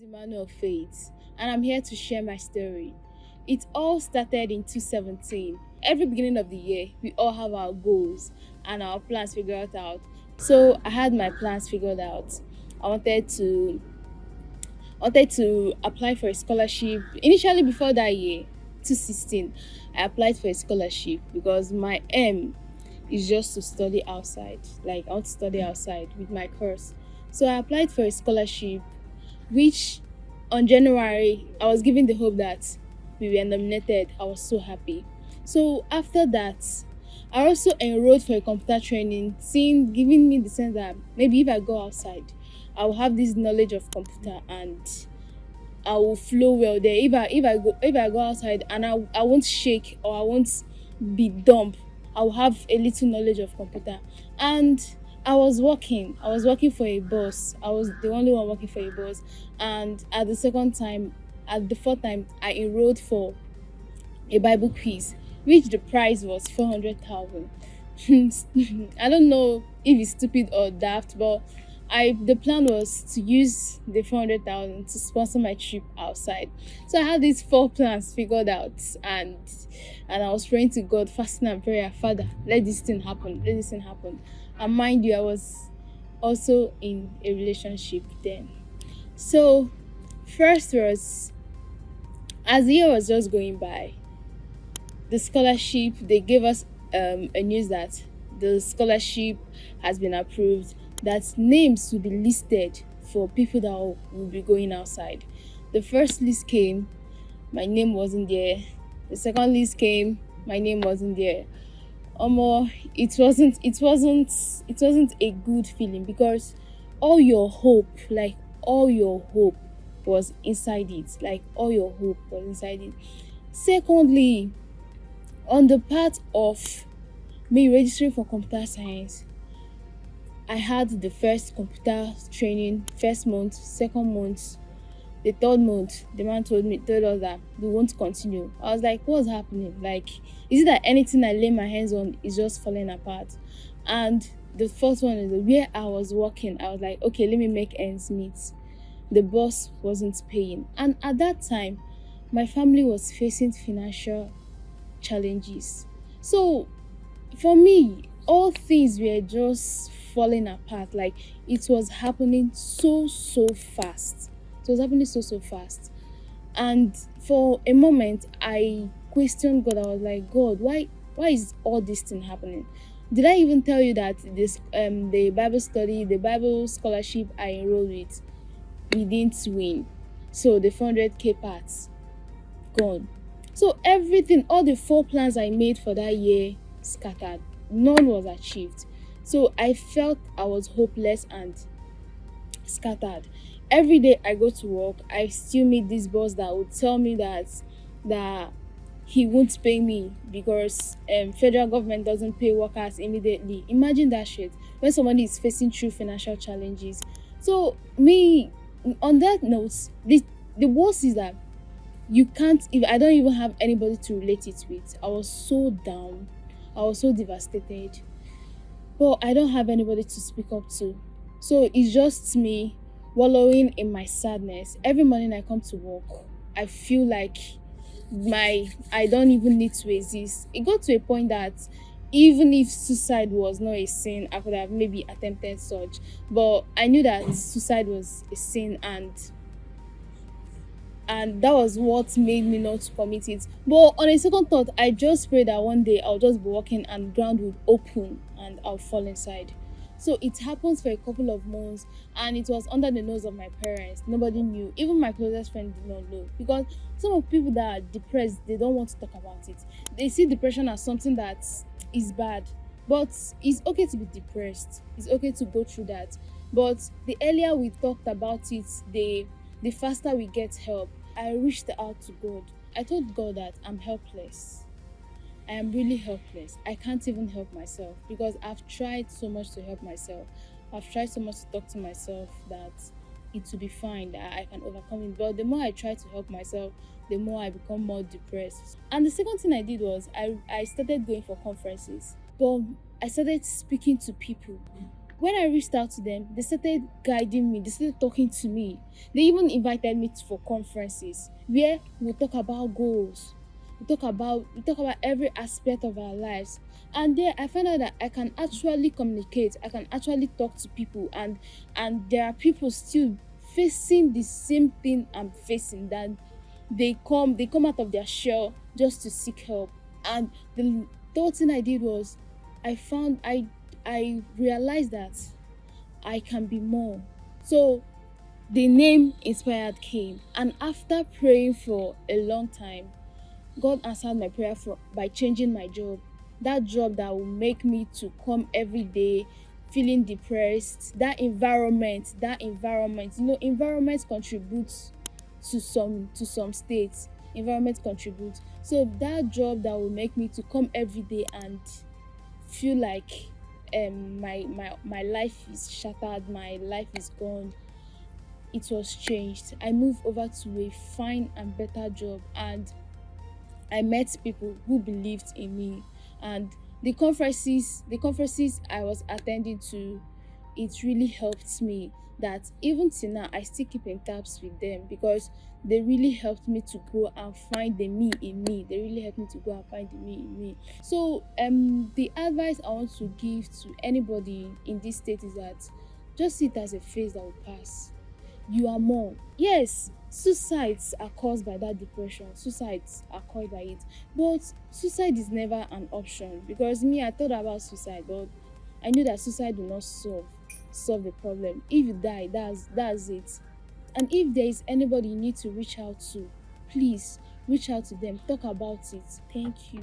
is Emmanuel Faith, and I'm here to share my story. It all started in 2017. Every beginning of the year, we all have our goals and our plans figured out. So I had my plans figured out. I wanted to wanted to apply for a scholarship. Initially, before that year, 2016, I applied for a scholarship because my aim is just to study outside. Like I want to study outside with my course. So I applied for a scholarship which on January I was given the hope that we were nominated. I was so happy. So after that, I also enrolled for a computer training, seeing giving me the sense that maybe if I go outside, I will have this knowledge of computer and I will flow well there. If I go outside and I won't shake or I won't be dumb, I will have a little knowledge of computer. And I was working for a boss. I was the only one working for a boss. And at the fourth time, I enrolled for a Bible quiz, which the price was 400,000. I don't know if it's stupid or daft, but I the plan was to use the 400,000 to sponsor my trip outside. So I had these four plans figured out, and I was praying to God, fasting and prayer, Father, let this thing happen, let this thing happen. And mind you, I was also in a relationship then. So first was as the year was just going by, the scholarship they gave us a news that the scholarship has been approved, that names will be listed for people that will be going outside. The first list came, my name wasn't there. The second list came, my name wasn't there. It wasn't a good feeling because all your hope, like all your hope was inside it. Like all your hope was inside it. Secondly, on the part of me registering for computer science, I had the first computer training first month, second month, the third month. The man told us that we won't continue. I was like, what's happening? Like, is it that anything I lay my hands on is just falling apart? And the first one is where I was working. I was like, okay, let me make ends meet. The boss wasn't paying, and at that time, my family was facing financial challenges. So for me, all things were just falling apart. Like it was happening so fast. It was happening so fast. And for a moment I questioned God. I was like, God, why is all this thing happening? Did I even tell you that this the Bible study, the Bible scholarship I enrolled with, we didn't win? So the 400k parts gone. So everything, all the four plans I made for that year scattered. None was achieved. So I felt I was hopeless and scattered. Every day I go to work, I still meet this boss that would tell me that he won't pay me because federal government doesn't pay workers immediately. Imagine that shit when somebody is facing true financial challenges. So me, on that note, the worst is that you can't even I don't even have anybody to relate it with. I was so down. I was so devastated. But I don't have anybody to speak up to. So it's just me wallowing in my sadness. Every morning I come to work, I feel like my I don't even need to exist. It got to a point that even if suicide was not a sin, I could have maybe attempted such. But I knew that suicide was a sin, and that was what made me not to commit it. But on a second thought, I just prayed that one day I'll just be walking and ground would open and I'll fall inside. So it happens for a couple of months, and it was under the nose of my parents. Nobody knew. Even my closest friend did not know, because some of people that are depressed, they don't want to talk about it. They see depression as something that is bad, but it's okay to be depressed. It's okay to go through that. But the earlier we talked about it, the faster we get help. I reached out to God. I told God that I'm helpless. I am really helpless. I can't even help myself because I've tried so much to help myself. I've tried so much to talk to myself that it will be fine, that I can overcome it. But the more I try to help myself, the more I become more depressed. And the second thing I did was I started going for conferences. But I started speaking to people When I reached out to them, they started guiding me, they started talking to me. They even invited me for conferences where we talk about goals. We talk about every aspect of our lives. And there I found out that I can actually communicate, I can actually talk to people, and there are people still facing the same thing I'm facing, that they come out of their shell just to seek help. And the third thing I did was I realized that I can be more. So the name inspired came, and after praying for a long time, God answered my prayer by changing my job. That job that will make me to come every day feeling depressed. That environment, environment contributes to some states. Environment contributes. So that job that will make me to come every day and feel like my life is shattered, my life is gone, it was changed. I moved over to a fine and better job, and I met people who believed in me. And the conferences I was attending to, it really helped me, that even till now I still keep in touch with them, because they really helped me to go and find the me in me. They really helped me to go and find the me in me. So the advice I want to give to anybody in this state is that just see it as a phase that will pass. You are more. Yes, suicides are caused by that depression. Suicides are caused by it. But suicide is never an option, because me, I thought about suicide, but I knew that suicide will not solve the problem. If you die, that's it. And if there is anybody you need to reach out to, please reach out to them. Talk about it. Thank you.